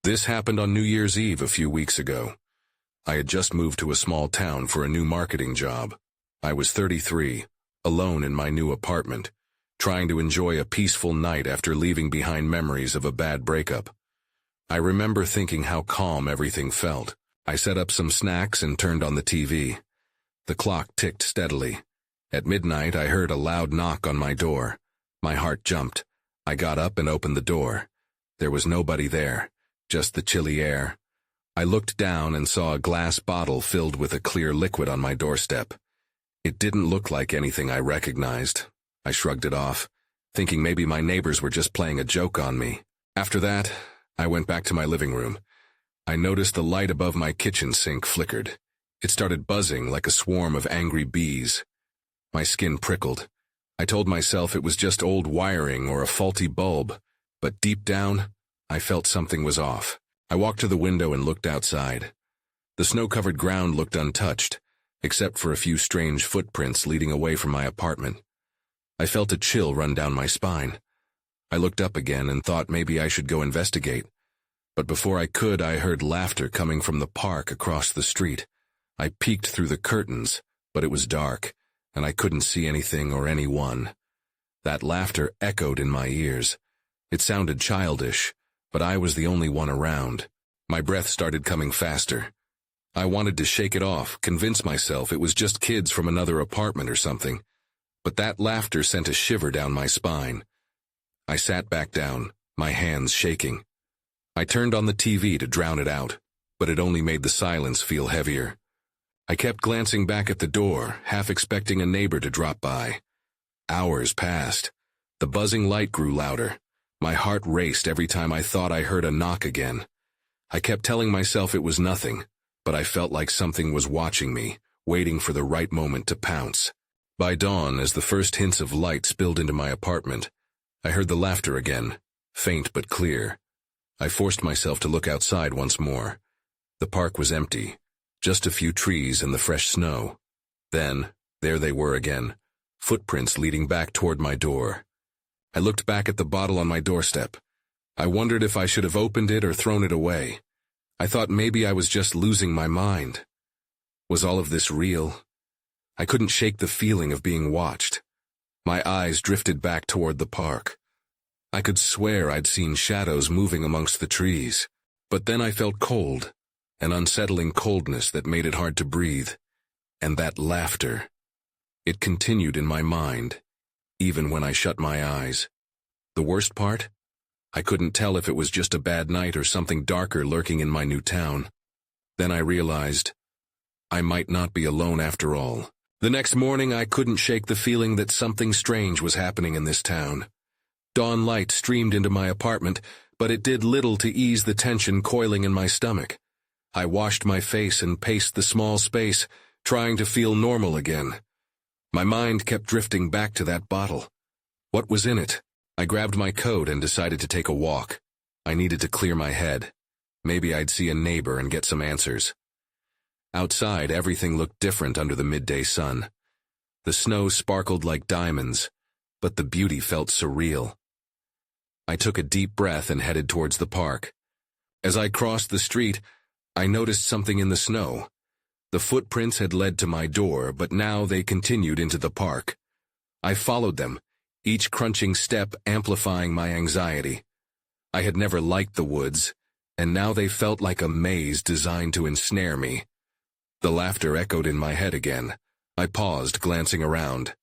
This happened on New Year's Eve a few weeks ago. I had just moved to a small town for a new marketing job. I was 33, alone in my new apartment, trying to enjoy a peaceful night after leaving behind memories of a bad breakup. I remember thinking how calm everything felt. I set up some snacks and turned on the TV. The clock ticked steadily. At midnight, I heard a loud knock on my door. My heart jumped. I got up and opened the door. There was nobody there, just the chilly air. I looked down and saw a glass bottle filled with a clear liquid on my doorstep. It didn't look like anything I recognized. I shrugged it off, thinking maybe my neighbors were just playing a joke on me. After that, I went back to my living room. I noticed the light above my kitchen sink flickered. It started buzzing like a swarm of angry bees. My skin prickled. I told myself it was just old wiring or a faulty bulb, but deep down, I felt something was off. I walked to the window and looked outside. The snow-covered ground looked untouched, except for a few strange footprints leading away from my apartment. I felt a chill run down my spine. I looked up again and thought maybe I should go investigate. But before I could, I heard laughter coming from the park across the street. I peeked through the curtains, but it was dark, and I couldn't see anything or anyone. That laughter echoed in my ears. It sounded childish, but I was the only one around. My breath started coming faster. I wanted to shake it off, convince myself it was just kids from another apartment or something. But that laughter sent a shiver down my spine. I sat back down, my hands shaking. I turned on the TV to drown it out, but it only made the silence feel heavier. I kept glancing back at the door, half expecting a neighbor to drop by. Hours passed. The buzzing light grew louder. My heart raced every time I thought I heard a knock again. I kept telling myself it was nothing, but I felt like something was watching me, waiting for the right moment to pounce. By dawn, as the first hints of light spilled into my apartment, I heard the laughter again, faint but clear. I forced myself to look outside once more. The park was empty, just a few trees and the fresh snow. Then, there they were again, footprints leading back toward my door. I looked back at the bottle on my doorstep. I wondered if I should have opened it or thrown it away. I thought maybe I was just losing my mind. Was all of this real? I couldn't shake the feeling of being watched. My eyes drifted back toward the park. I could swear I'd seen shadows moving amongst the trees. But then I felt cold, an unsettling coldness that made it hard to breathe. And that laughter. It continued in my mind, even when I shut my eyes. The worst part? I couldn't tell if it was just a bad night or something darker lurking in my new town. Then I realized I might not be alone after all. The next morning, I couldn't shake the feeling that something strange was happening in this town. Dawn light streamed into my apartment, but it did little to ease the tension coiling in my stomach. I washed my face and paced the small space, trying to feel normal again. My mind kept drifting back to that bottle. What was in it? I grabbed my coat and decided to take a walk. I needed to clear my head. Maybe I'd see a neighbor and get some answers. Outside, everything looked different under the midday sun. The snow sparkled like diamonds, but the beauty felt surreal. I took a deep breath and headed towards the park. As I crossed the street, I noticed something in the snow. The footprints had led to my door, but now they continued into the park. I followed them, each crunching step amplifying my anxiety. I had never liked the woods, and now they felt like a maze designed to ensnare me. The laughter echoed in my head again. I paused, glancing around.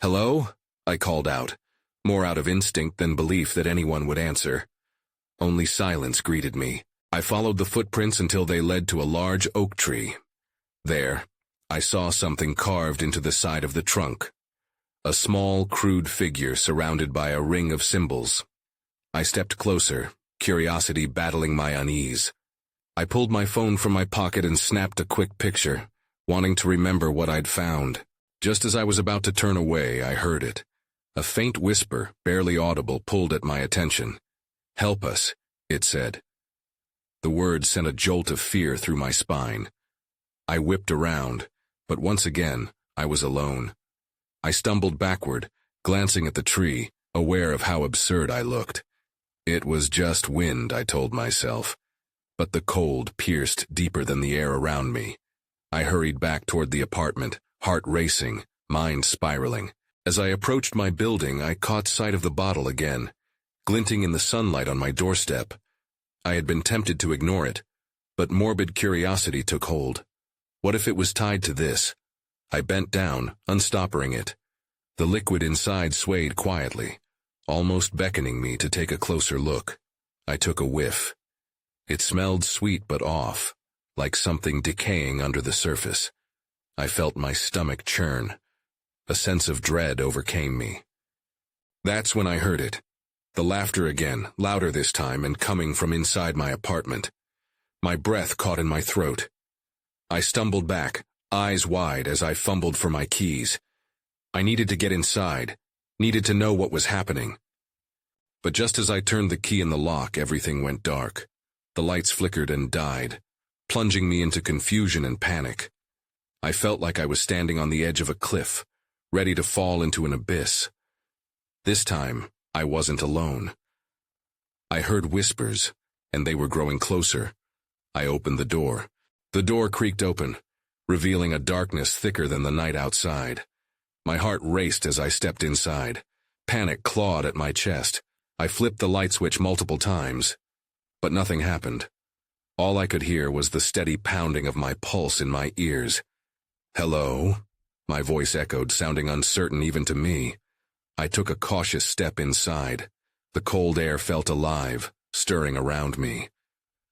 "Hello?" I called out, more out of instinct than belief that anyone would answer. Only silence greeted me. I followed the footprints until they led to a large oak tree. There, I saw something carved into the side of the trunk. A small, crude figure surrounded by a ring of symbols. I stepped closer, curiosity battling my unease. I pulled my phone from my pocket and snapped a quick picture, wanting to remember what I'd found. Just as I was about to turn away, I heard it. A faint whisper, barely audible, pulled at my attention. "Help us," it said. The words sent a jolt of fear through my spine. I whipped around, but once again, I was alone. I stumbled backward, glancing at the tree, aware of how absurd I looked. It was just wind, I told myself. but the cold pierced deeper than the air around me. I hurried back toward the apartment, heart racing, mind spiraling. As I approached my building, I caught sight of the bottle again, glinting in the sunlight on my doorstep. I had been tempted to ignore it, but morbid curiosity took hold. What if it was tied to this? I bent down, unstoppering it. The liquid inside swayed quietly, almost beckoning me to take a closer look. I took a whiff. It smelled sweet but off, like something decaying under the surface. I felt my stomach churn. A sense of dread overcame me. That's when I heard it. The laughter again, louder this time and coming from inside my apartment. My breath caught in my throat. I stumbled back, eyes wide as I fumbled for my keys. I needed to get inside, needed to know what was happening. But just as I turned the key in the lock, everything went dark. The lights flickered and died, plunging me into confusion and panic. I felt like I was standing on the edge of a cliff, ready to fall into an abyss. This time, I wasn't alone. I heard whispers, and they were growing closer. I opened the door. The door creaked open, revealing a darkness thicker than the night outside. My heart raced as I stepped inside. Panic clawed at my chest. I flipped the light switch multiple times, but nothing happened. All I could hear was the steady pounding of my pulse in my ears. "Hello?" My voice echoed, sounding uncertain even to me. I took a cautious step inside. The cold air felt alive, stirring around me.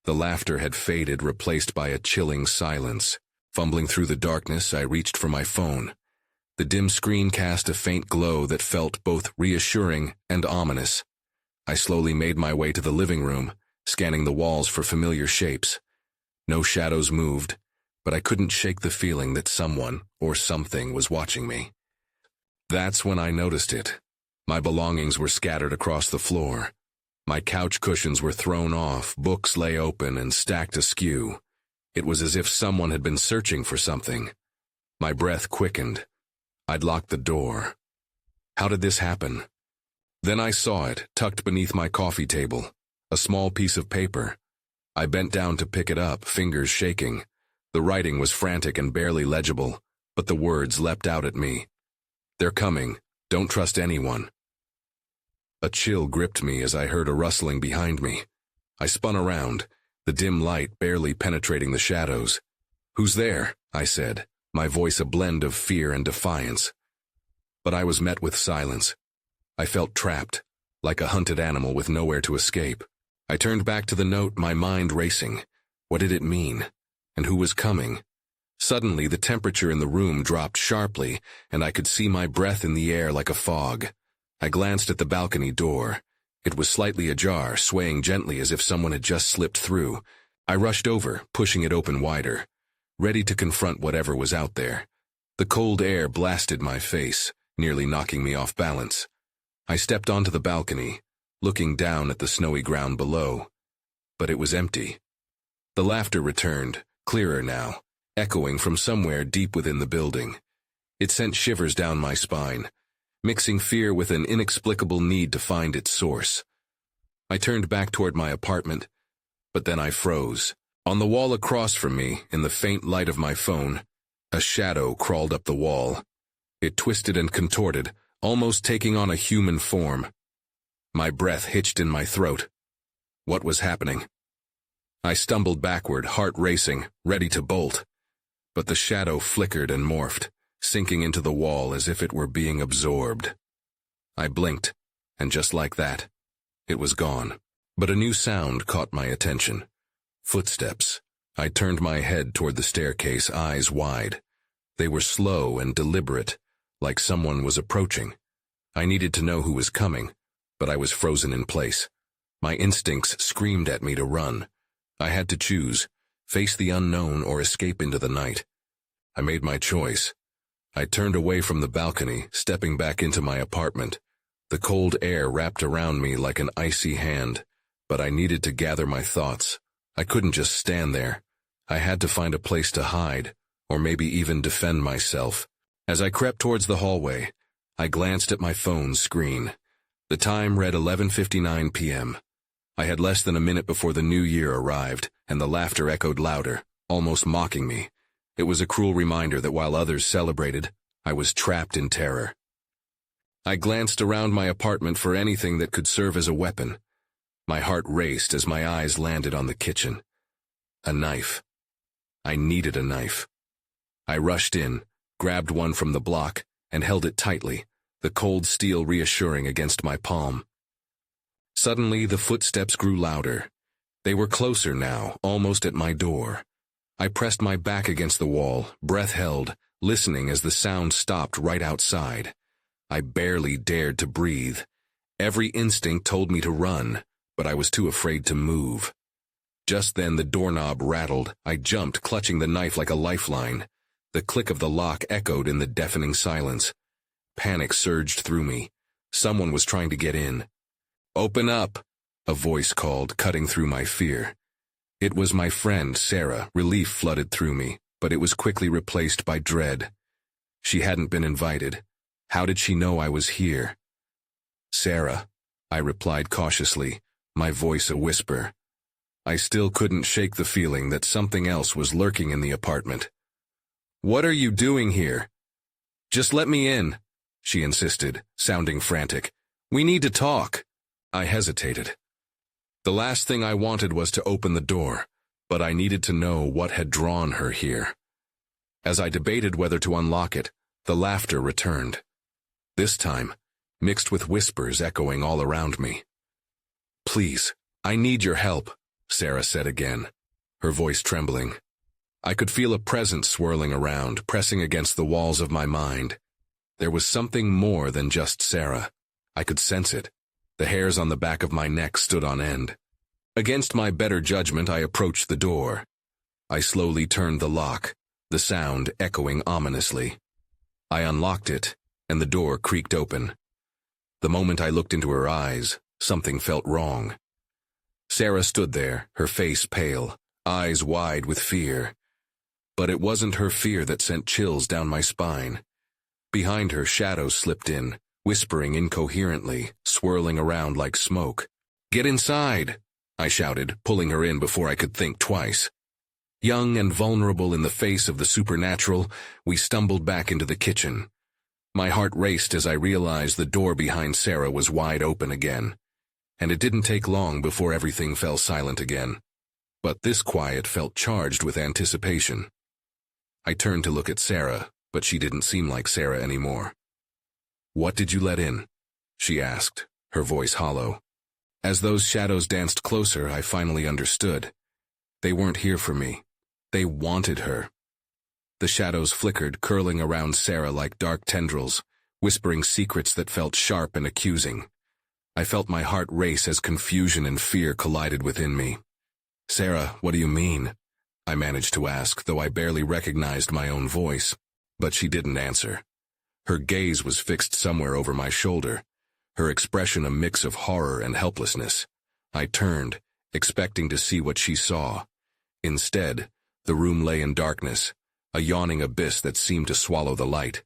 The laughter had faded, replaced by a chilling silence. Fumbling through the darkness, I reached for my phone. The dim screen cast a faint glow that felt both reassuring and ominous. I slowly made my way to the living room, scanning the walls for familiar shapes. No shadows moved, but I couldn't shake the feeling that someone or something was watching me. That's when I noticed it. My belongings were scattered across the floor. My couch cushions were thrown off, books lay open and stacked askew. It was as if someone had been searching for something. My breath quickened. I'd locked the door. How did this happen? Then I saw it, tucked beneath my coffee table, a small piece of paper. I bent down to pick it up, fingers shaking. The writing was frantic and barely legible, but the words leapt out at me. "They're coming. Don't trust anyone." A chill gripped me as I heard a rustling behind me. I spun around, the dim light barely penetrating the shadows. "Who's there?" I said, my voice a blend of fear and defiance. But I was met with silence. I felt trapped, like a hunted animal with nowhere to escape. I turned back to the note, my mind racing. What did it mean? And who was coming? Suddenly, the temperature in the room dropped sharply, and I could see my breath in the air like a fog. I glanced at the balcony door. It was slightly ajar, swaying gently as if someone had just slipped through. I rushed over, pushing it open wider, ready to confront whatever was out there. The cold air blasted my face, nearly knocking me off balance. I stepped onto the balcony, looking down at the snowy ground below. But it was empty. The laughter returned, clearer now, echoing from somewhere deep within the building. It sent shivers down my spine, mixing fear with an inexplicable need to find its source. I turned back toward my apartment, but then I froze. On the wall across from me, in the faint light of my phone, a shadow crawled up the wall. It twisted and contorted, almost taking on a human form. My breath hitched in my throat. What was happening? I stumbled backward, heart racing, ready to bolt. But the shadow flickered and morphed, sinking into the wall as if it were being absorbed. I blinked, and just like that, it was gone. But a new sound caught my attention. Footsteps. I turned my head toward the staircase, eyes wide. They were slow and deliberate, like someone was approaching. I needed to know who was coming, but I was frozen in place. My instincts screamed at me to run. I had to choose, face the unknown or escape into the night. I made my choice. I turned away from the balcony, stepping back into my apartment. The cold air wrapped around me like an icy hand, but I needed to gather my thoughts. I couldn't just stand there. I had to find a place to hide, or maybe even defend myself. As I crept towards the hallway, I glanced at my phone's screen. The time read 11:59 p.m. I had less than a minute before the new year arrived, and the laughter echoed louder, almost mocking me. It was a cruel reminder that while others celebrated, I was trapped in terror. I glanced around my apartment for anything that could serve as a weapon. My heart raced as my eyes landed on the kitchen. A knife. I needed a knife. I rushed in, grabbed one from the block, and held it tightly, the cold steel reassuring against my palm. Suddenly, the footsteps grew louder. They were closer now, almost at my door. I pressed my back against the wall, breath held, listening as the sound stopped right outside. I barely dared to breathe. Every instinct told me to run, but I was too afraid to move. Just then the doorknob rattled. I jumped, clutching the knife like a lifeline. The click of the lock echoed in the deafening silence. Panic surged through me. Someone was trying to get in. "Open up," a voice called, cutting through my fear. It was my friend, Sarah. Relief flooded through me, but it was quickly replaced by dread. She hadn't been invited. How did she know I was here? "Sarah," I replied cautiously, my voice a whisper. I still couldn't shake the feeling that something else was lurking in the apartment. "What are you doing here?" "Just let me in," she insisted, sounding frantic. "We need to talk." I hesitated. The last thing I wanted was to open the door, but I needed to know what had drawn her here. As I debated whether to unlock it, the laughter returned. This time, mixed with whispers echoing all around me. "Please, I need your help," Sarah said again, her voice trembling. I could feel a presence swirling around, pressing against the walls of my mind. There was something more than just Sarah. I could sense it. The hairs on the back of my neck stood on end. Against my better judgment, I approached the door. I slowly turned the lock, the sound echoing ominously. I unlocked it, and the door creaked open. The moment I looked into her eyes, something felt wrong. Sarah stood there, her face pale, eyes wide with fear. But it wasn't her fear that sent chills down my spine. Behind her, shadows slipped in, whispering incoherently, swirling around like smoke. "Get inside," I shouted, pulling her in before I could think twice. Young and vulnerable in the face of the supernatural, we stumbled back into the kitchen. My heart raced as I realized the door behind Sarah was wide open again. And it didn't take long before everything fell silent again. But this quiet felt charged with anticipation. I turned to look at Sarah, but she didn't seem like Sarah anymore. "What did you let in?" she asked, her voice hollow. As those shadows danced closer, I finally understood. They weren't here for me. They wanted her. The shadows flickered, curling around Sarah like dark tendrils, whispering secrets that felt sharp and accusing. I felt my heart race as confusion and fear collided within me. "Sarah, what do you mean?" I managed to ask, though I barely recognized my own voice. But she didn't answer. Her gaze was fixed somewhere over my shoulder, her expression a mix of horror and helplessness. I turned, expecting to see what she saw. Instead, the room lay in darkness, a yawning abyss that seemed to swallow the light.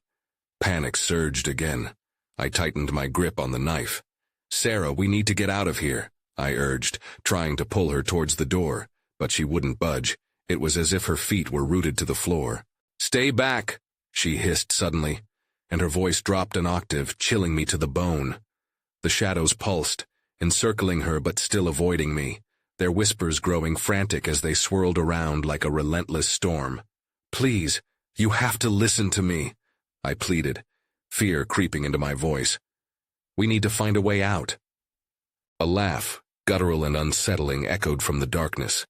Panic surged again. I tightened my grip on the knife. "Sarah, we need to get out of here," I urged, trying to pull her towards the door, but she wouldn't budge. It was as if her feet were rooted to the floor. "Stay back," she hissed suddenly, and her voice dropped an octave, chilling me to the bone. The shadows pulsed, encircling her but still avoiding me, their whispers growing frantic as they swirled around like a relentless storm. "Please, you have to listen to me," I pleaded, fear creeping into my voice. "We need to find a way out." A laugh, guttural and unsettling, echoed from the darkness.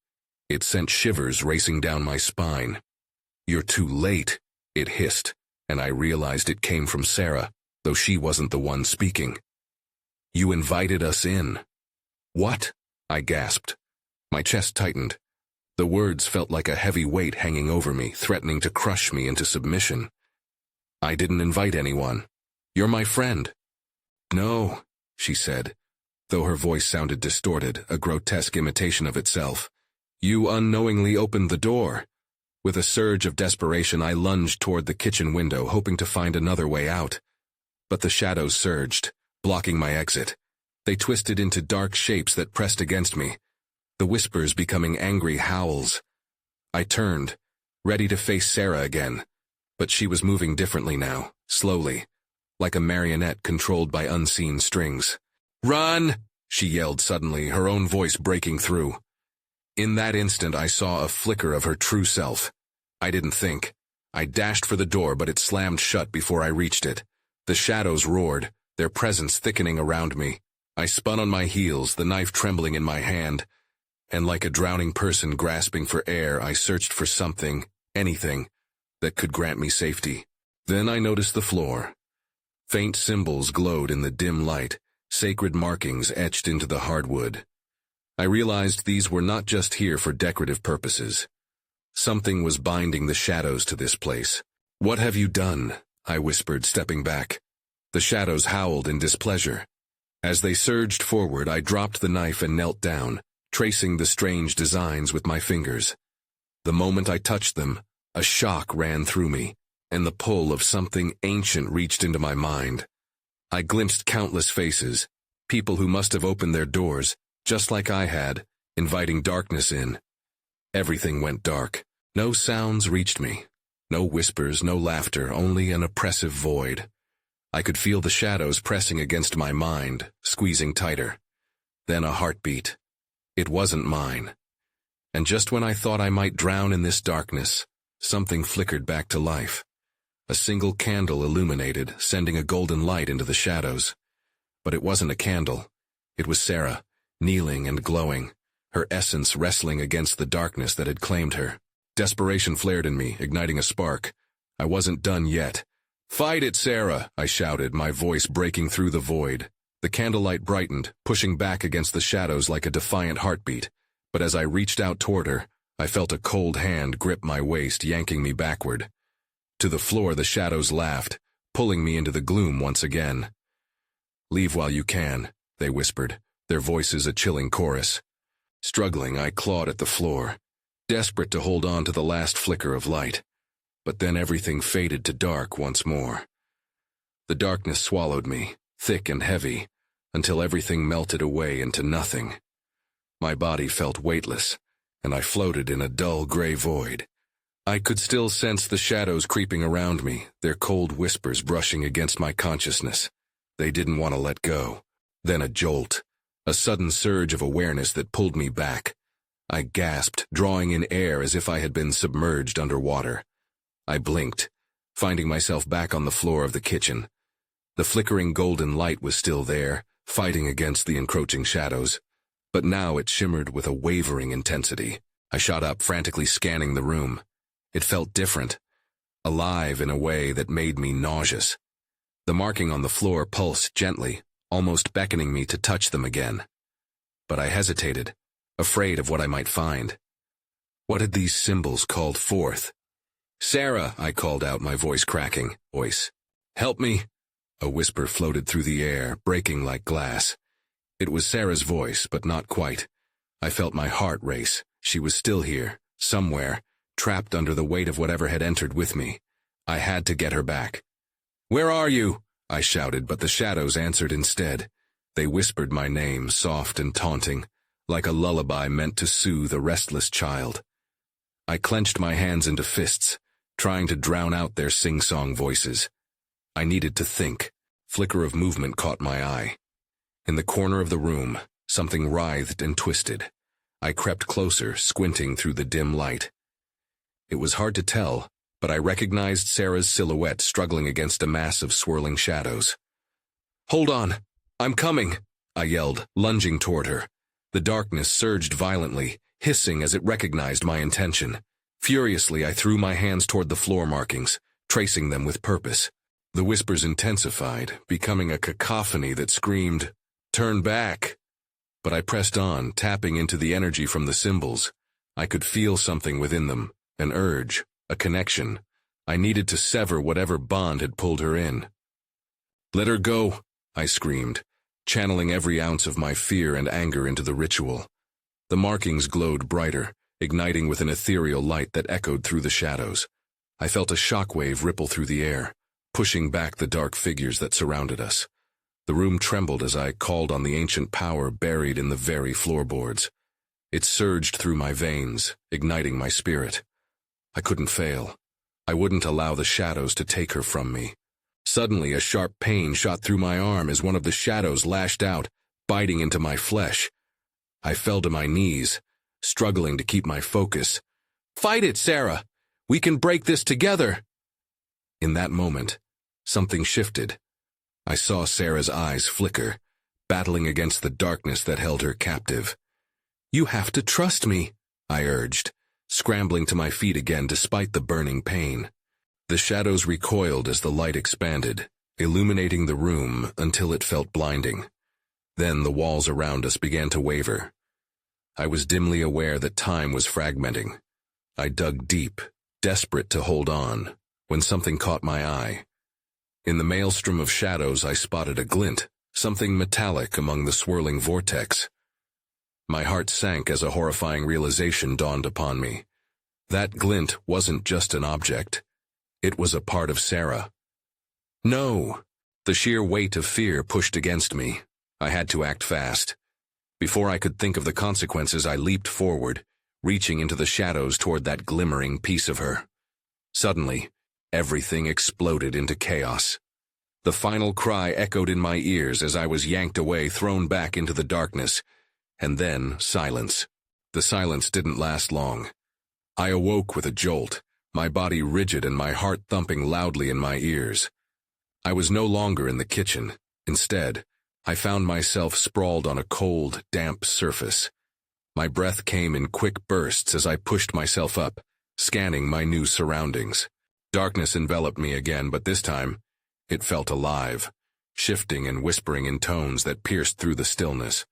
It sent shivers racing down my spine. "You're too late," it hissed, and I realized it came from Sarah, though she wasn't the one speaking. "You invited us in." "What?" I gasped. My chest tightened. The words felt like a heavy weight hanging over me, threatening to crush me into submission. "I didn't invite anyone. You're my friend." "No," she said, though her voice sounded distorted, a grotesque imitation of itself. "You unknowingly opened the door." With a surge of desperation, I lunged toward the kitchen window, hoping to find another way out. But the shadows surged, blocking my exit. They twisted into dark shapes that pressed against me. the whispers becoming angry howls. I turned, ready to face Sarah again, but she was moving differently now, slowly, like a marionette controlled by unseen strings. "Run!" she yelled suddenly, her own voice breaking through. In that instant I saw a flicker of her true self. I didn't think. I dashed for the door, but it slammed shut before I reached it. The shadows roared, their presence thickening around me. I spun on my heels, the knife trembling in my hand, and like a drowning person grasping for air, I searched for something, anything, that could grant me safety. Then I noticed the floor. Faint symbols glowed in the dim light, sacred markings etched into the hardwood. I realized these were not just here for decorative purposes. Something was binding the shadows to this place. "What have you done?" I whispered, stepping back. The shadows howled in displeasure. As they surged forward, I dropped the knife and knelt down, tracing the strange designs with my fingers. The moment I touched them, a shock ran through me, and the pull of something ancient reached into my mind. I glimpsed countless faces, people who must have opened their doors, just like I had, inviting darkness in. Everything went dark. No sounds reached me. No whispers, no laughter, only an oppressive void. I could feel the shadows pressing against my mind, squeezing tighter. Then a heartbeat. It wasn't mine. And just when I thought I might drown in this darkness, something flickered back to life. A single candle illuminated, sending a golden light into the shadows. But it wasn't a candle. It was Sarah, kneeling and glowing, her essence wrestling against the darkness that had claimed her. Desperation flared in me, igniting a spark. I wasn't done yet. "Fight it, Sarah!" I shouted, my voice breaking through the void. The candlelight brightened, pushing back against the shadows like a defiant heartbeat. But as I reached out toward her, I felt a cold hand grip my waist, yanking me backward. To the floor, the shadows laughed, pulling me into the gloom once again. "Leave while you can," they whispered, their voices a chilling chorus. Struggling, I clawed at the floor, desperate to hold on to the last flicker of light. But then everything faded to dark once more. The darkness swallowed me, thick and heavy, until everything melted away into nothing. My body felt weightless, and I floated in a dull gray void. I could still sense the shadows creeping around me, their cold whispers brushing against my consciousness. They didn't want to let go. Then a jolt, a sudden surge of awareness that pulled me back. I gasped, drawing in air as if I had been submerged underwater. I blinked, finding myself back on the floor of the kitchen. The flickering golden light was still there, fighting against the encroaching shadows. But now it shimmered with a wavering intensity. I shot up, frantically scanning the room. It felt different, alive in a way that made me nauseous. The marking on the floor pulsed gently, almost beckoning me to touch them again. But I hesitated, afraid of what I might find. What had these symbols called forth? "Sarah," I called out, my voice cracking. "Voice. Help me." A whisper floated through the air, breaking like glass. It was Sarah's voice, but not quite. I felt my heart race. She was still here, somewhere, trapped under the weight of whatever had entered with me. I had to get her back. "Where are you?" I shouted, but the shadows answered instead. They whispered my name, soft and taunting, like a lullaby meant to soothe a restless child. I clenched my hands into fists, trying to drown out their sing-song voices. I needed to think. Flicker of movement caught my eye. In the corner of the room, something writhed and twisted. I crept closer, squinting through the dim light. It was hard to tell, but I recognized Sarah's silhouette struggling against a mass of swirling shadows. "Hold on! I'm coming!" I yelled, lunging toward her. The darkness surged violently, hissing as it recognized my intention. Furiously, I threw my hands toward the floor markings, tracing them with purpose. The whispers intensified, becoming a cacophony that screamed, "Turn back!" But I pressed on, tapping into the energy from the symbols. I could feel something within them, an urge, a connection. I needed to sever whatever bond had pulled her in. "Let her go!" I screamed, channeling every ounce of my fear and anger into the ritual. The markings glowed brighter, igniting with an ethereal light that echoed through the shadows. I felt a shockwave ripple through the air, pushing back the dark figures that surrounded us. The room trembled as I called on the ancient power buried in the very floorboards. It surged through my veins, igniting my spirit. I couldn't fail. I wouldn't allow the shadows to take her from me. Suddenly, a sharp pain shot through my arm as one of the shadows lashed out, biting into my flesh. I fell to my knees, struggling to keep my focus. "Fight it, Sarah! We can break this together!" In that moment, something shifted. I saw Sarah's eyes flicker, battling against the darkness that held her captive. "You have to trust me," I urged, scrambling to my feet again despite the burning pain. The shadows recoiled as the light expanded, illuminating the room until it felt blinding. Then the walls around us began to waver. I was dimly aware that time was fragmenting. I dug deep, desperate to hold on, when something caught my eye. In the maelstrom of shadows I spotted a glint, something metallic among the swirling vortex. My heart sank as a horrifying realization dawned upon me. That glint wasn't just an object. It was a part of Sarah. No! The sheer weight of fear pushed against me. I had to act fast. Before I could think of the consequences, I leaped forward, reaching into the shadows toward that glimmering piece of her. Suddenly, everything exploded into chaos. The final cry echoed in my ears as I was yanked away, thrown back into the darkness. And then, silence. The silence didn't last long. I awoke with a jolt, my body rigid and my heart thumping loudly in my ears. I was no longer in the kitchen. Instead, I found myself sprawled on a cold, damp surface. My breath came in quick bursts as I pushed myself up, scanning my new surroundings. Darkness enveloped me again, but this time, it felt alive, shifting and whispering in tones that pierced through the stillness.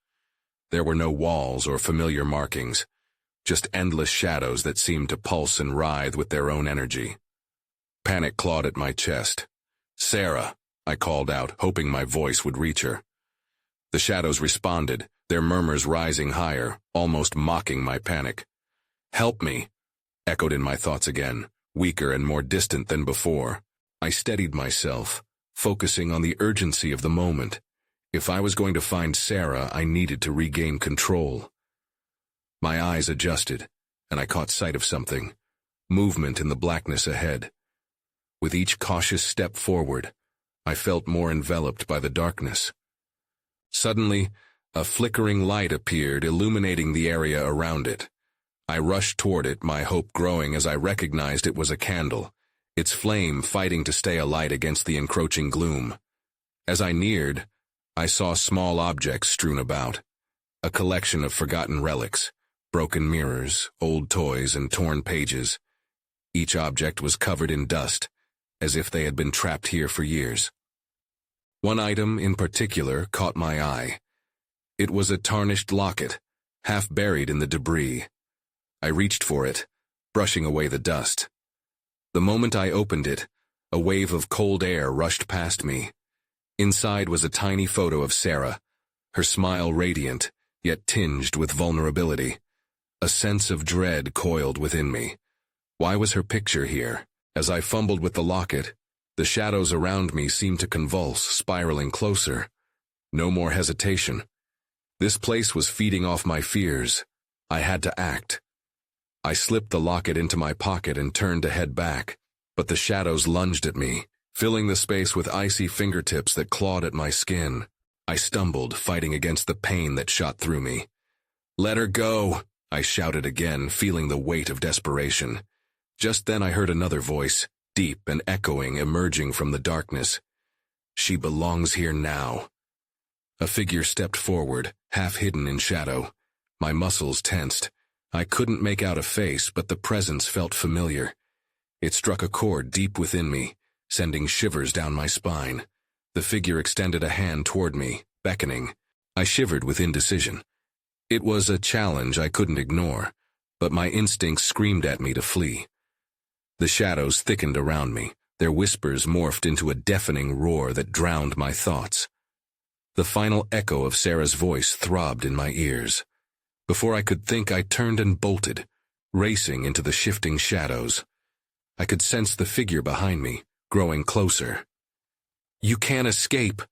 There were no walls or familiar markings, just endless shadows that seemed to pulse and writhe with their own energy. Panic clawed at my chest. "Sarah," I called out, hoping my voice would reach her. The shadows responded, their murmurs rising higher, almost mocking my panic. "Help me," echoed in my thoughts again, weaker and more distant than before. I steadied myself, focusing on the urgency of the moment. If I was going to find Sarah, I needed to regain control. My eyes adjusted, and I caught sight of something. Movement in the blackness ahead. With each cautious step forward, I felt more enveloped by the darkness. Suddenly, a flickering light appeared, illuminating the area around it. I rushed toward it, my hope growing as I recognized it was a candle, its flame fighting to stay alight against the encroaching gloom. As I neared, I saw small objects strewn about, a collection of forgotten relics, broken mirrors, old toys, and torn pages. Each object was covered in dust, as if they had been trapped here for years. One item in particular caught my eye. It was a tarnished locket, half buried in the debris. I reached for it, brushing away the dust. The moment I opened it, a wave of cold air rushed past me. Inside was a tiny photo of Sarah, her smile radiant, yet tinged with vulnerability. A sense of dread coiled within me. Why was her picture here? As I fumbled with the locket, the shadows around me seemed to convulse, spiraling closer. No more hesitation. This place was feeding off my fears. I had to act. I slipped the locket into my pocket and turned to head back, but the shadows lunged at me, filling the space with icy fingertips that clawed at my skin. I stumbled, fighting against the pain that shot through me. "Let her go!" I shouted again, feeling the weight of desperation. Just then I heard another voice, deep and echoing, emerging from the darkness. "She belongs here now." A figure stepped forward, half hidden in shadow. My muscles tensed. I couldn't make out a face, but the presence felt familiar. It struck a chord deep within me, sending shivers down my spine. The figure extended a hand toward me, beckoning. I shivered with indecision. It was a challenge I couldn't ignore, but my instincts screamed at me to flee. The shadows thickened around me, their whispers morphed into a deafening roar that drowned my thoughts. The final echo of Sarah's voice throbbed in my ears. Before I could think, I turned and bolted, racing into the shifting shadows. I could sense the figure behind me, growing closer. "You can't escape,"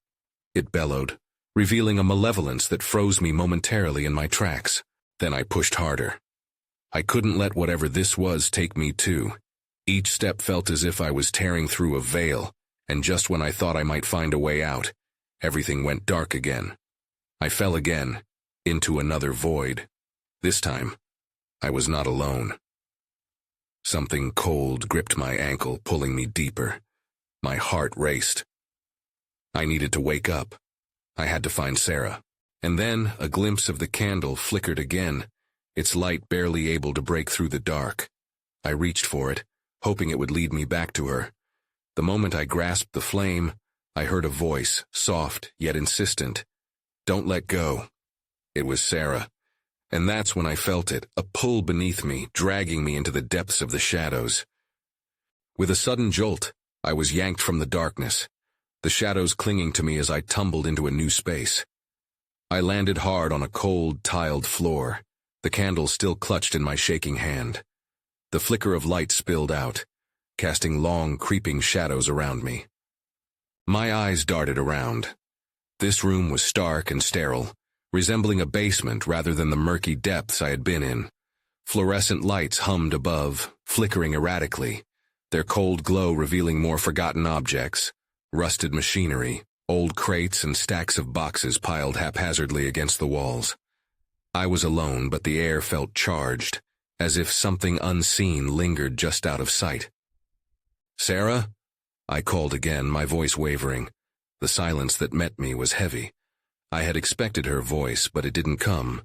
it bellowed, revealing a malevolence that froze me momentarily in my tracks. Then I pushed harder. I couldn't let whatever this was take me too. Each step felt as if I was tearing through a veil, and just when I thought I might find a way out, everything went dark again. I fell again, into another void. This time, I was not alone. Something cold gripped my ankle, pulling me deeper. My heart raced. I needed to wake up. I had to find Sarah. And then a glimpse of the candle flickered again, its light barely able to break through the dark. I reached for it, hoping it would lead me back to her. The moment I grasped the flame, I heard a voice, soft yet insistent. "Don't let go." It was Sarah. And that's when I felt it, a pull beneath me, dragging me into the depths of the shadows. With a sudden jolt, I was yanked from the darkness, the shadows clinging to me as I tumbled into a new space. I landed hard on a cold, tiled floor, the candle still clutched in my shaking hand. The flicker of light spilled out, casting long, creeping shadows around me. My eyes darted around. This room was stark and sterile, resembling a basement rather than the murky depths I had been in. Fluorescent lights hummed above, flickering erratically, their cold glow revealing more forgotten objects, rusted machinery, old crates and stacks of boxes piled haphazardly against the walls. I was alone, but the air felt charged, as if something unseen lingered just out of sight. "Sarah?" I called again, my voice wavering. The silence that met me was heavy. I had expected her voice, but it didn't come.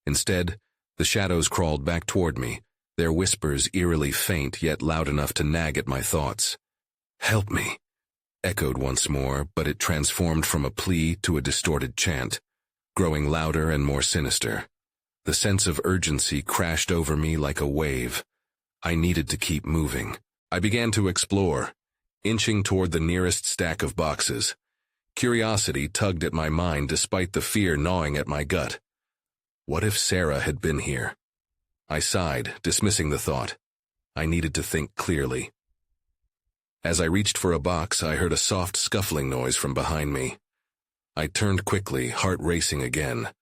Instead, the shadows crawled back toward me, their whispers eerily faint yet loud enough to nag at my thoughts. "Help me," echoed once more, but it transformed from a plea to a distorted chant, growing louder and more sinister. The sense of urgency crashed over me like a wave. I needed to keep moving. I began to explore, inching toward the nearest stack of boxes. Curiosity tugged at my mind despite the fear gnawing at my gut. What if Sarah had been here? I sighed, dismissing the thought. I needed to think clearly. As I reached for a box, I heard a soft scuffling noise from behind me. I turned quickly, heart racing again.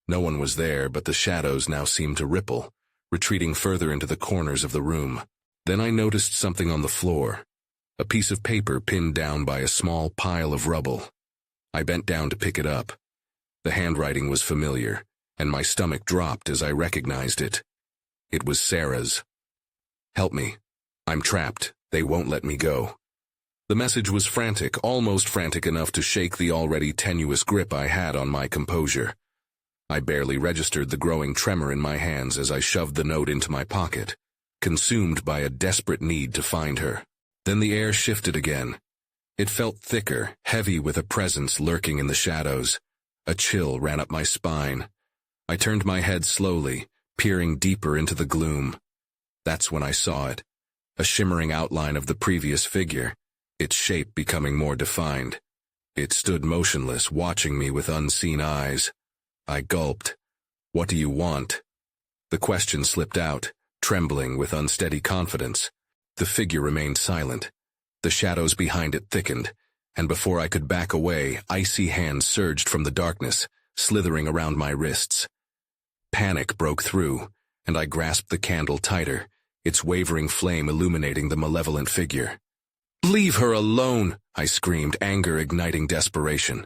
No one was there, but the shadows now seemed to ripple, retreating further into the corners of the room. Then I noticed something on the floor. A piece of paper pinned down by a small pile of rubble. I bent down to pick it up. The handwriting was familiar, and my stomach dropped as I recognized it. It was Sarah's. "Help me. I'm trapped. They won't let me go." The message was frantic, almost frantic enough to shake the already tenuous grip I had on my composure. I barely registered the growing tremor in my hands as I shoved the note into my pocket, consumed by a desperate need to find her. Then the air shifted again. It felt thicker, heavy with a presence lurking in the shadows. A chill ran up my spine. I turned my head slowly, peering deeper into the gloom. That's when I saw it, a shimmering outline of the previous figure, its shape becoming more defined. It stood motionless, watching me with unseen eyes. I gulped. "What do you want?" The question slipped out, trembling with unsteady confidence. The figure remained silent. The shadows behind it thickened, and before I could back away, icy hands surged from the darkness, slithering around my wrists. Panic broke through, and I grasped the candle tighter, its wavering flame illuminating the malevolent figure. "Leave her alone!" I screamed, anger igniting desperation.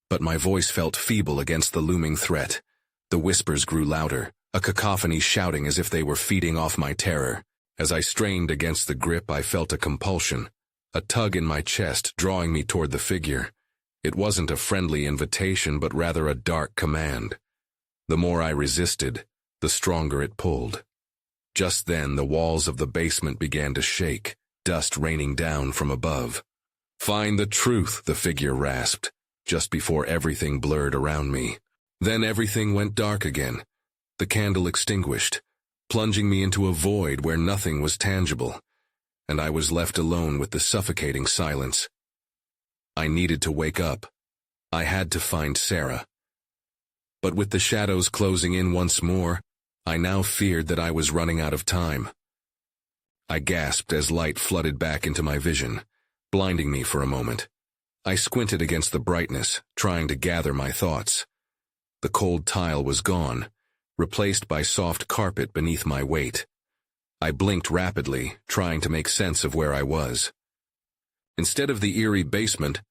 But my voice felt feeble against the looming threat. The whispers grew louder, a cacophony shouting as if they were feeding off my terror. As I strained against the grip, I felt a compulsion, a tug in my chest drawing me toward the figure. It wasn't a friendly invitation, but rather a dark command. The more I resisted, the stronger it pulled. Just then, the walls of the basement began to shake, dust raining down from above. "Find the truth," the figure rasped, just before everything blurred around me. Then everything went dark again. The candle extinguished, plunging me into a void where nothing was tangible, and I was left alone with the suffocating silence. I needed to wake up. I had to find Sarah. But with the shadows closing in once more, I now feared that I was running out of time. I gasped as light flooded back into my vision, blinding me for a moment. I squinted against the brightness, trying to gather my thoughts. The cold tile was gone. replaced by soft carpet beneath my weight. I blinked rapidly, trying to make sense of where I was. Instead of the eerie basement,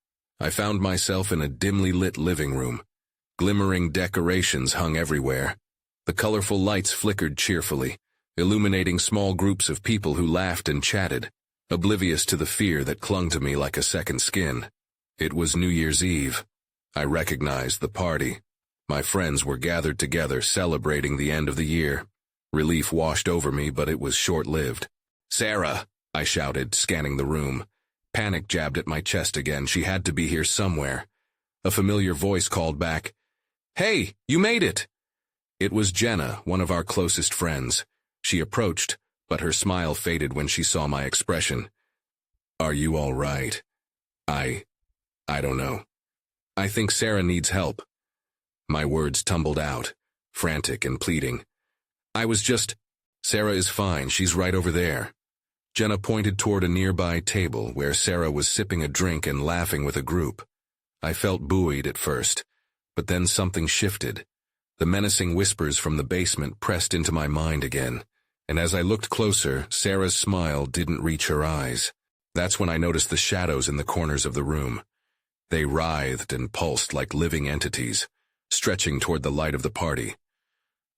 I found myself in a dimly lit living room. Glimmering decorations hung everywhere. The colorful lights flickered cheerfully, illuminating small groups of people who laughed and chatted, oblivious to the fear that clung to me like a second skin. It was New Year's Eve. I recognized the party. My friends were gathered together, celebrating the end of the year. Relief washed over me, but it was short-lived. "Sarah!" I shouted, scanning the room. Panic jabbed at my chest again. She had to be here somewhere. A familiar voice called back, "Hey, you made it!" It was Jenna, one of our closest friends. She approached, but her smile faded when she saw my expression. "Are you all right?" I don't know. I think Sarah needs help." My words tumbled out, frantic and pleading. "Sarah is fine, she's right over there." Jenna pointed toward a nearby table where Sarah was sipping a drink and laughing with a group. I felt buoyed at first, but then something shifted. The menacing whispers from the basement pressed into my mind again, and as I looked closer, Sarah's smile didn't reach her eyes. That's when I noticed the shadows in the corners of the room. They writhed and pulsed like living entities, stretching toward the light of the party.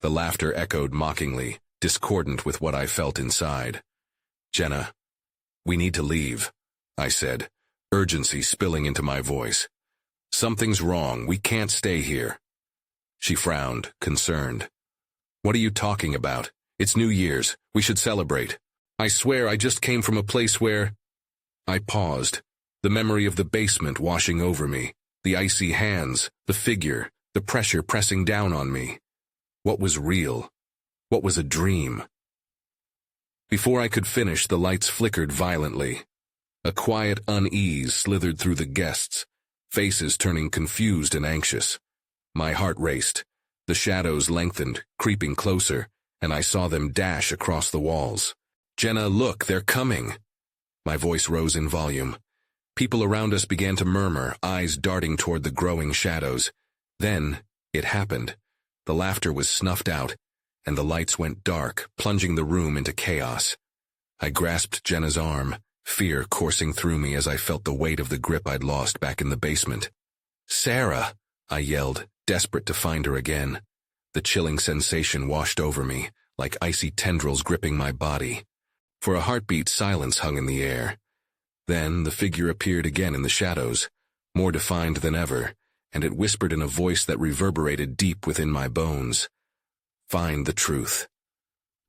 The laughter echoed mockingly, discordant with what I felt inside. "Jenna, we need to leave," I said, urgency spilling into my voice. "Something's wrong, we can't stay here." She frowned, concerned. "What are you talking about? It's New Year's, we should celebrate. I swear I just came from a place where—" I paused, the memory of the basement washing over me, the icy hands, the figure, the pressure pressing down on me. What was real? What was a dream? Before I could finish, the lights flickered violently. A quiet unease slithered through the guests, faces turning confused and anxious. My heart raced. The shadows lengthened, creeping closer, and I saw them dash across the walls. "Jenna, look, they're coming!" My voice rose in volume. People around us began to murmur, eyes darting toward the growing shadows. Then, it happened. The laughter was snuffed out, and the lights went dark, plunging the room into chaos. I grasped Jenna's arm, fear coursing through me as I felt the weight of the grip I'd lost back in the basement. "Sarah!" I yelled, desperate to find her again. The chilling sensation washed over me, like icy tendrils gripping my body. For a heartbeat, silence hung in the air. Then the figure appeared again in the shadows, more defined than ever, and it whispered in a voice that reverberated deep within my bones. "Find the truth."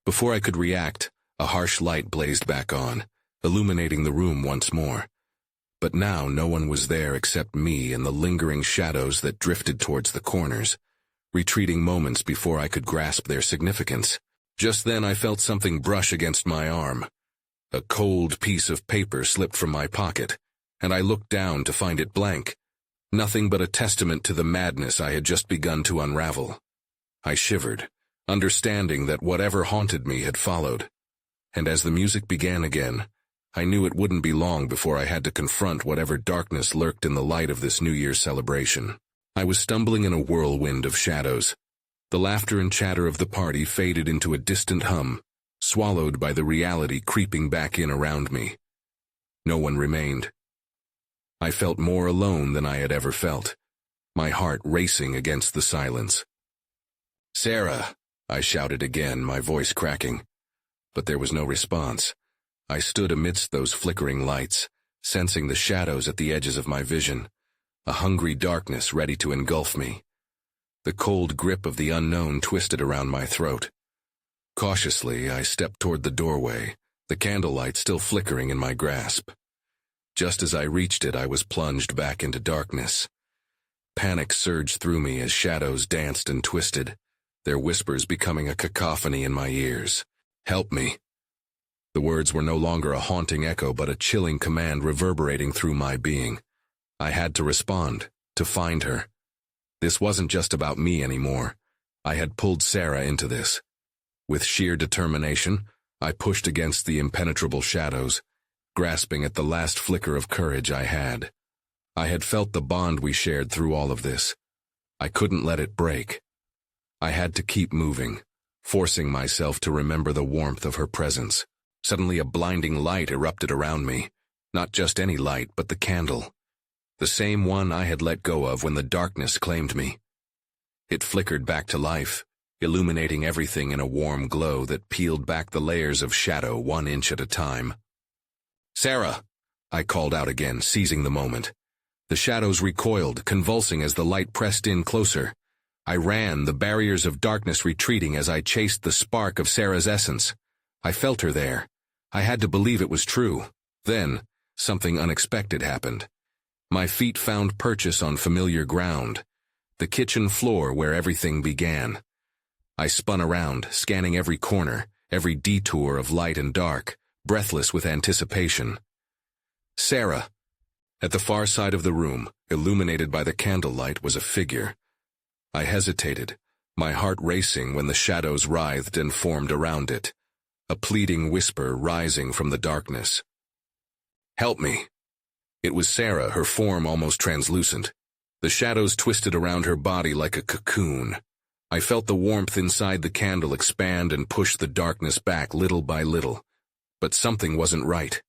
Before I could react, a harsh light blazed back on, illuminating the room once more. But now no one was there except me and the lingering shadows that drifted towards the corners, retreating moments before I could grasp their significance. Just then I felt something brush against my arm. A cold piece of paper slipped from my pocket, and I looked down to find it blank, nothing but a testament to the madness I had just begun to unravel. I shivered, understanding that whatever haunted me had followed. And as the music began again, I knew it wouldn't be long before I had to confront whatever darkness lurked in the light of this New Year's celebration. I was stumbling in a whirlwind of shadows. The laughter and chatter of the party faded into a distant hum, swallowed by the reality creeping back in around me. No one remained. I felt more alone than I had ever felt, my heart racing against the silence. "Sarah!" I shouted again, my voice cracking. But there was no response. I stood amidst those flickering lights, sensing the shadows at the edges of my vision, a hungry darkness ready to engulf me. The cold grip of the unknown twisted around my throat. Cautiously, I stepped toward the doorway, the candlelight still flickering in my grasp. Just as I reached it, I was plunged back into darkness. Panic surged through me as shadows danced and twisted, their whispers becoming a cacophony in my ears. "Help me." The words were no longer a haunting echo but a chilling command reverberating through my being. I had to respond, to find her. This wasn't just about me anymore. I had pulled Sarah into this. With sheer determination, I pushed against the impenetrable shadows, grasping at the last flicker of courage I had. I had felt the bond we shared through all of this. I couldn't let it break. I had to keep moving, forcing myself to remember the warmth of her presence. Suddenly a blinding light erupted around me. Not just any light, but the candle. The same one I had let go of when the darkness claimed me. It flickered back to life, illuminating everything in a warm glow that peeled back the layers of shadow 1 inch at a time. "Sarah!" I called out again, seizing the moment. The shadows recoiled, convulsing as the light pressed in closer. I ran, the barriers of darkness retreating as I chased the spark of Sarah's essence. I felt her there. I had to believe it was true. Then, something unexpected happened. My feet found purchase on familiar ground, the kitchen floor where everything began. I spun around, scanning every corner, every detour of light and dark, breathless with anticipation. Sarah. At the far side of the room, illuminated by the candlelight, was a figure. I hesitated, my heart racing when the shadows writhed and formed around it, a pleading whisper rising from the darkness. "Help me." It was Sarah, her form almost translucent. The shadows twisted around her body like a cocoon. I felt the warmth inside the candle expand and push the darkness back little by little. But something wasn't right.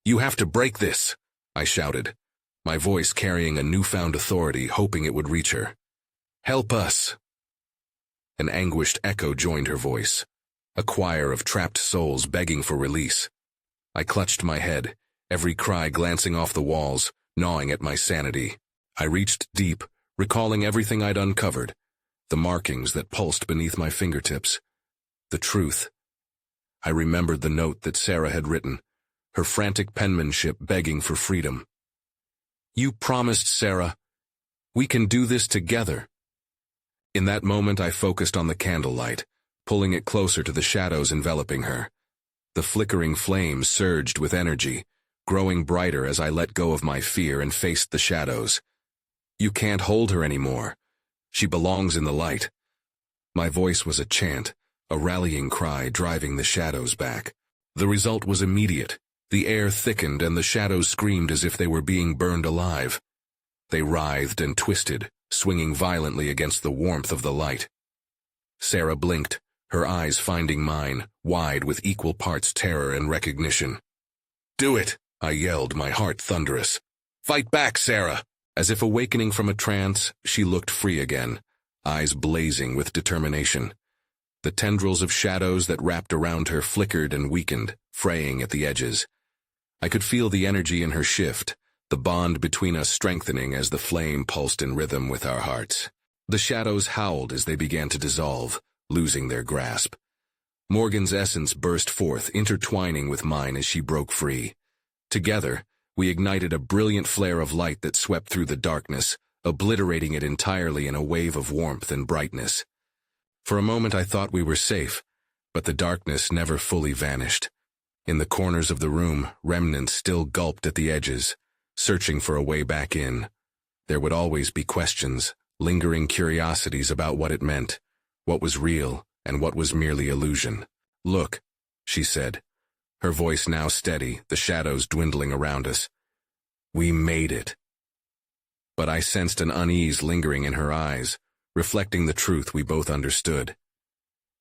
"You have to break this," I shouted, my voice carrying a newfound authority, hoping it would reach her. "Help us." An anguished echo joined her voice, a choir of trapped souls begging for release. I clutched my head, every cry glancing off the walls, gnawing at my sanity. I reached deep, recalling everything I'd uncovered, the markings that pulsed beneath my fingertips, the truth. I remembered the note that Sarah had written, her frantic penmanship begging for freedom. "You promised, Sarah. We can do this together." In that moment I focused on the candlelight, pulling it closer to the shadows enveloping her. The flickering flames surged with energy, growing brighter as I let go of my fear and faced the shadows. "You can't hold her anymore. She belongs in the light." My voice was a chant, a rallying cry driving the shadows back. The result was immediate. The air thickened and the shadows screamed as if they were being burned alive. They writhed and twisted, swinging violently against the warmth of the light. Sarah blinked, her eyes finding mine, wide with equal parts terror and recognition. "Do it!" I yelled, my heart thunderous. "Fight back, Sarah!" As if awakening from a trance, she looked free again, eyes blazing with determination. The tendrils of shadows that wrapped around her flickered and weakened, fraying at the edges. I could feel the energy in her shift, the bond between us strengthening as the flame pulsed in rhythm with our hearts. The shadows howled as they began to dissolve, losing their grasp. Morgan's essence burst forth, intertwining with mine as she broke free. Together, we ignited a brilliant flare of light that swept through the darkness, obliterating it entirely in a wave of warmth and brightness. For a moment I thought we were safe, but the darkness never fully vanished. In the corners of the room, remnants still gulped at the edges, searching for a way back in. There would always be questions, lingering curiosities about what it meant, what was real, and what was merely illusion. "Look," she said, her voice now steady, the shadows dwindling around us. "We made it." But I sensed an unease lingering in her eyes, reflecting the truth we both understood.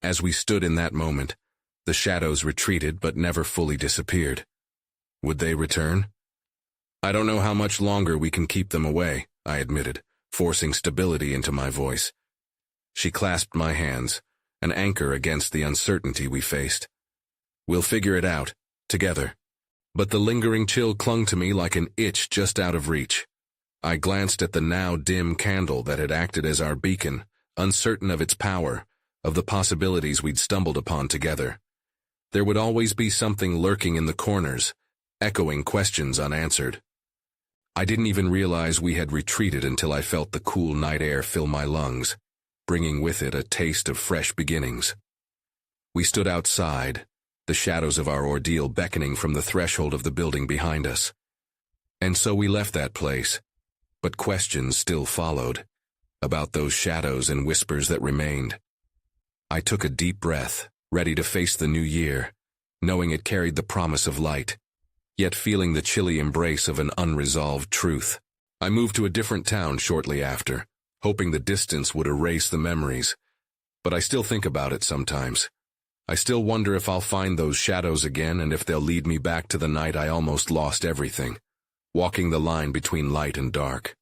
As we stood in that moment, the shadows retreated but never fully disappeared. Would they return? "I don't know how much longer we can keep them away," I admitted, forcing stability into my voice. She clasped my hands, an anchor against the uncertainty we faced. "We'll figure it out, together." But the lingering chill clung to me like an itch just out of reach. I glanced at the now dim candle that had acted as our beacon, uncertain of its power, of the possibilities we'd stumbled upon together. There would always be something lurking in the corners, echoing questions unanswered. I didn't even realize we had retreated until I felt the cool night air fill my lungs, bringing with it a taste of fresh beginnings. We stood outside, the shadows of our ordeal beckoning from the threshold of the building behind us. And so we left that place, but questions still followed, about those shadows and whispers that remained. I took a deep breath, ready to face the new year, knowing it carried the promise of light, yet feeling the chilly embrace of an unresolved truth. I moved to a different town shortly after, hoping the distance would erase the memories, but I still think about it sometimes. I still wonder if I'll find those shadows again and if they'll lead me back to the night I almost lost everything, walking the line between light and dark.